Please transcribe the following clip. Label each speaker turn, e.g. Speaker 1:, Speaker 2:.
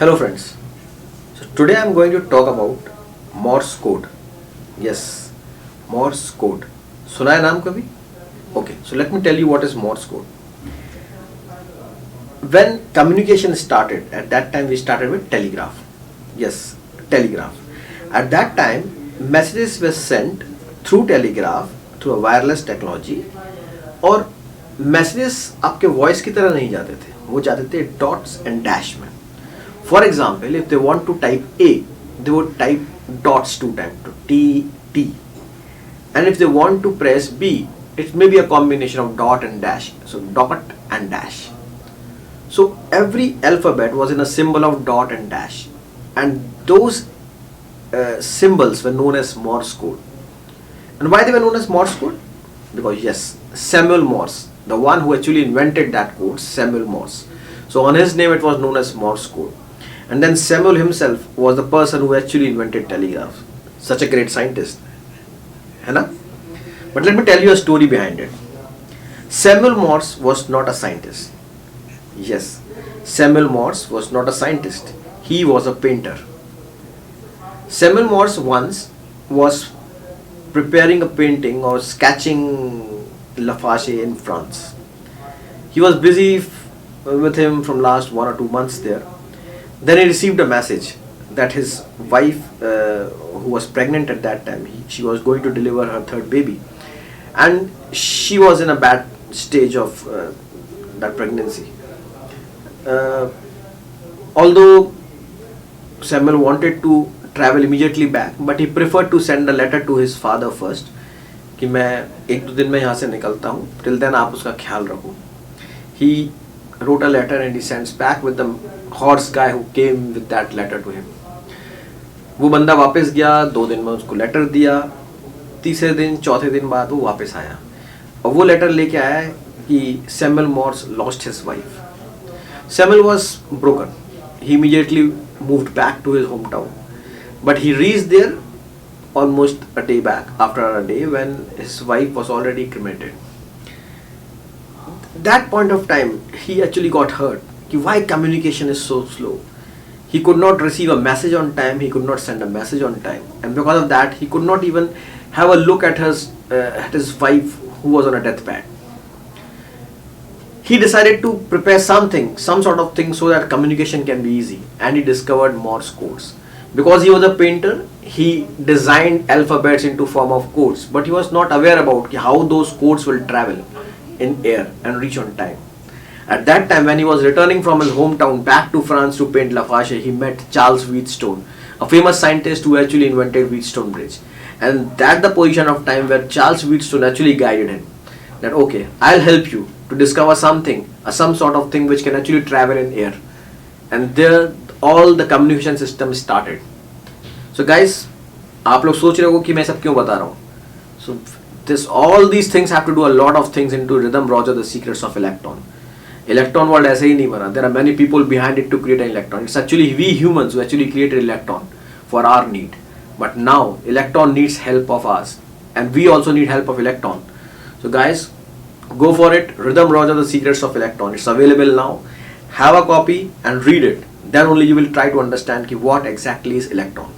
Speaker 1: Hello friends. So today I am going to talk about Morse code. Yes, Morse code. सुना है नाम कभी? Okay, so let me tell you what is Morse code. When communication started, at that time we started with telegraph. Yes, telegraph. At that time, messages were sent through telegraph, through a wireless technology, और messages आपके voice की तरह नहीं जाते थे, वो जाते थे dots and dash में. For example, if they want to type A, they would type dots two times to T. And if they want to press B, it may be a combination of dot and dash. So dot and dash. So every alphabet was in a symbol of dot and dash, and those symbols were known as Morse code. And why they were known as Morse code? Because yes, Samuel Morse, the one who actually invented that code, Samuel Morse. So on his name it was known as Morse code. And then Samuel himself was the person who actually invented telegraph. Such a great scientist. है ना? But let me tell you a story behind it. Samuel Morse was not a scientist. Yes, Samuel Morse was not a scientist. He was a painter. Samuel Morse once was preparing a painting or sketching Lafarge in France. He was busy with him from last 1 or 2 months there. Then he received a message that his wife, who was pregnant at that time, she was going to deliver her third baby, and she was in a bad stage of that pregnancy. Although Samuel wanted to travel immediately back, but he preferred to send a letter to his father first कि मैं 1-2 दिन में यहाँ से निकलता हूँ, till then आप उसका ख्याल रखो. He wrote a letter and he sends back with the horse guy who came with that letter to him. वो बंदा वापस गया, 2 दिन में उसको लेटर दिया, तीसरे दिन चौथे दिन बाद वो वापस आया और वो लेटर लेके आया कि Samuel Morse lost his wife. Samuel was broken. He immediately moved back to his hometown, but he reached there almost a day back, after a day, when his wife was already cremated. That point of time he actually got hurt. Why communication is so slow? He could not receive a message on time, he could not send a message on time, and because of that he could not even have a look at his wife who was on a deathbed. He decided to prepare something, some sort of thing, so that communication can be easy, and he discovered Morse codes. Because he was a painter, he designed alphabets into form of codes, but he was not aware about how those codes will travel in air and reach on time. At that time, when he was returning from his hometown back to France to paint Lafarge, he met Charles Wheatstone, a famous scientist who actually invented Wheatstone Bridge. And that's the position of time where Charles Wheatstone actually guided him. That okay, I'll help you to discover something, some sort of thing which can actually travel in air. And there, all the communication system started. So guys, आप लोग सोच रहे हो कि मैं सब क्यों बता रहा हूँ? So all these things have to do a lot of things into Rhythm Roger, the secrets of electron. Electron world ऐसे ही नहीं बना. There are many people behind it to create an electron. It's actually we humans who actually created electron for our need. But now electron needs help of us, and we also need help of electron. So guys, go for it. Rhythm Roger, the secrets of electron. It's available now. Have a copy and read it. Then only you will try to understand what exactly is electron.